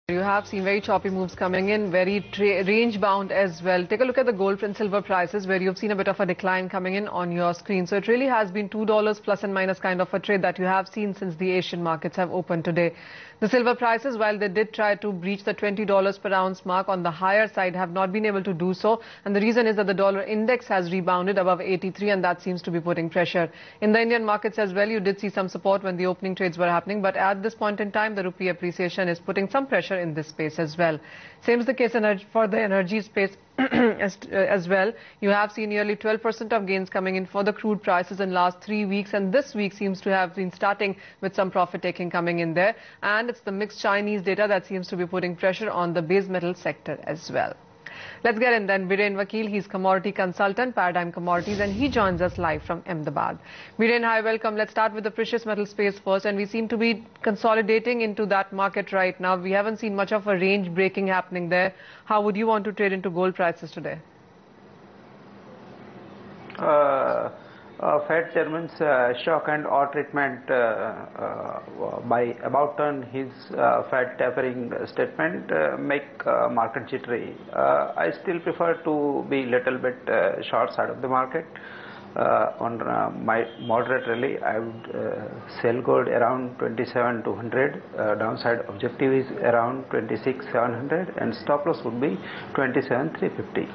You have seen very choppy moves coming in, very range bound as well. Take a look at the gold and silver prices where you've seen a bit of a decline coming in on your screen. So it really has been $2 plus and minus kind of a trade that you have seen since the Asian markets have opened today. The silver prices, while they did try to breach the $20 per ounce mark on the higher side, have not been able to do so. And the reason is that the dollar index has rebounded above 83 and that seems to be putting pressure. In the Indian markets as well, you did see some support when the opening trades were happening. But at this point in time, the rupee appreciation is putting some pressure in this space as well. Same is the case for the energy space as well. You have seen nearly 12% of gains coming in for the crude prices in last 3 weeks, and this week seems to have been starting with some profit taking coming in there. And it's the mixed Chinese data that seems to be putting pressure on the base metal sector as well. Let's get in then. Biren Vakil, he's commodity consultant, Paradigm Commodities, and he joins us live from Ahmedabad. Biren, hi, welcome. Let's start with the precious metal space first, and we seem to be consolidating into that market right now. We haven't seen much of a range breaking happening there. How would you want to trade into gold prices today? Fed Chairman's shock and awe treatment by about turn his Fed tapering statement make market jittery. I still prefer to be little bit short side of the market. On my moderate rally, I would sell gold around 27,200. Downside objective is around 26,700, and stop loss would be 27,350.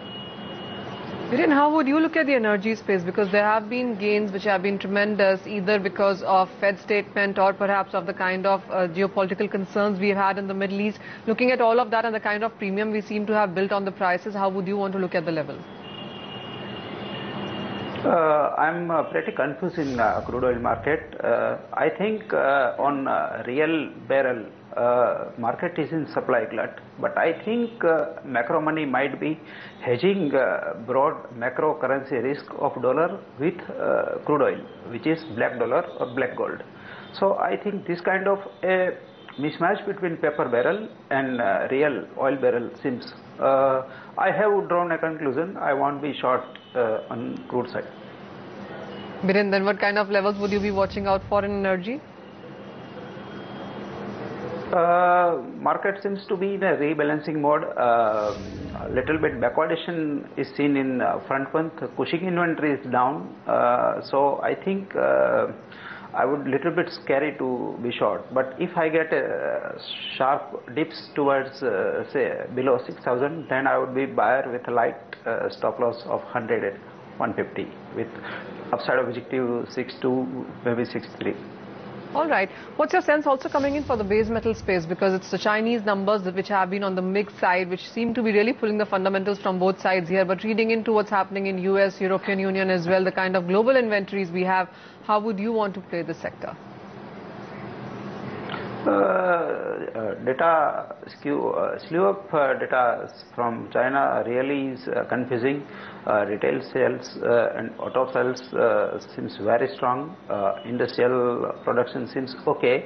Biren, how would you look at the energy space? Because there have been gains which have been tremendous, either because of Fed statement or perhaps of the kind of geopolitical concerns we've had in the Middle East. Looking at all of that and the kind of premium we seem to have built on the prices, how would you want to look at the level? I'm pretty confused in crude oil market. I think on real barrel, market is in supply glut, but I think macro money might be hedging broad macro currency risk of dollar with crude oil, which is black dollar or black gold. So I think this kind of a mismatch between paper barrel and real oil barrel seems. I have drawn a conclusion. I won't be short on crude side. Biren, then what kind of levels would you be watching out for in energy? Market seems to be in a rebalancing mode. Little bit backwardation is seen in front month. Cushing inventory is down. So I think I would little bit scary to be short. But if I get sharp dips towards say below 6,000, then I would be buyer with a light stop loss of 100 at 150 with upside objective 6.2 maybe 6.3. All right. What's your sense also coming in for the base metal space? Because it's the Chinese numbers which have been on the mixed side, which seem to be really pulling the fundamentals from both sides here. But reading into what's happening in US, European Union as well, the kind of global inventories we have, how would you want to play this sector? Data slew up data from China really is confusing. Retail sales and auto sales seems very strong. Industrial production seems okay.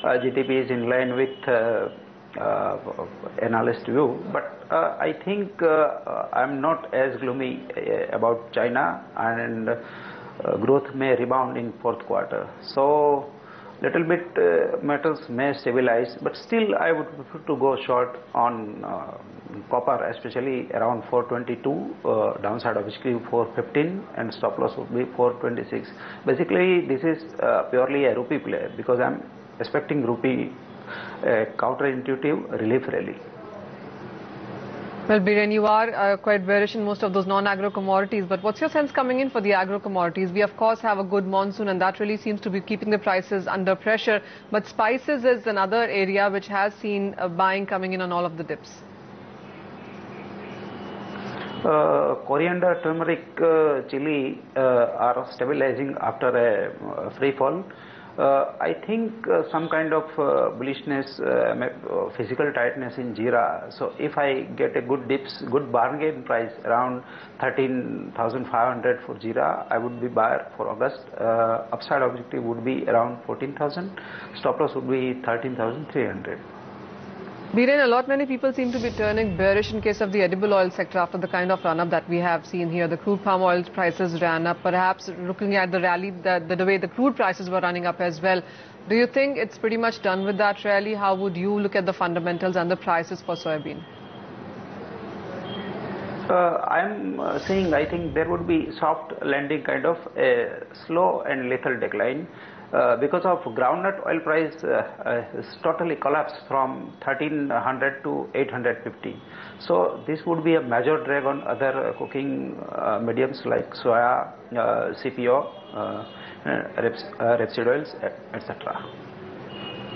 GDP is in line with analyst view, but I think I'm not as gloomy about China, and growth may rebound in fourth quarter. So little bit metals may stabilize, but still I would prefer to go short on copper, especially around 422, downside obviously 415, and stop loss would be 426. Basically this is purely a rupee play, because I'm expecting rupee counterintuitive relief rally. Well, Biren, you are quite bearish in most of those non-agro commodities, but what's your sense coming in for the agro commodities? We, of course, have a good monsoon, and that really seems to be keeping the prices under pressure. But spices is another area which has seen buying coming in on all of the dips. Coriander, turmeric, chili are stabilizing after a free fall. I think some kind of bullishness, physical tightness in Jeera. So if I get a good dips, good bargain price around 13,500 for Jeera, I would be buyer for August. Upside objective would be around 14,000. Stop loss would be 13,300. Biren, a lot many people seem to be turning bearish in case of the edible oil sector after the kind of run-up that we have seen here. The crude palm oil prices ran up, perhaps looking at the rally, the way the crude prices were running up as well. Do you think it's pretty much done with that rally? How would you look at the fundamentals and the prices for soybean? I'm saying I think there would be soft landing, kind of a slow and lethal decline. Because of groundnut oil price is totally collapsed from 1300 to 850. So this would be a major drag on other cooking mediums like soya, CPO, rapeseed oils, etc.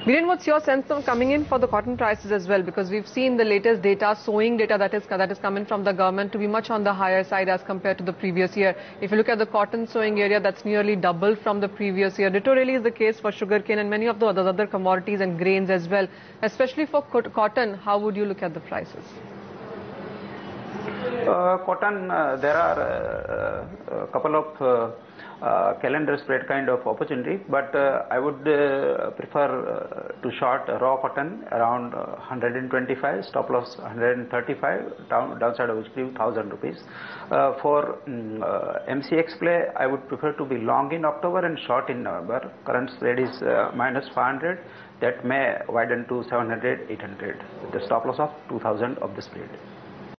Biren, what's your sense of coming in for the cotton prices as well? Because we've seen the latest data, sowing data that is coming from the government to be much on the higher side as compared to the previous year. If you look at the cotton sowing area, that's nearly double from the previous year. Ditto really is the case for sugarcane and many of the other commodities and grains as well. Especially for cotton, how would you look at the prices? Cotton, there are a couple of calendar spread kind of opportunity, but I would prefer to short raw cotton around 125, stop loss 135, downside of which give 1000 rupees. For MCX play, I would prefer to be long in October and short in November. Current spread is minus 500, that may widen to 700, 800 with the stop loss of 2000 of the spread.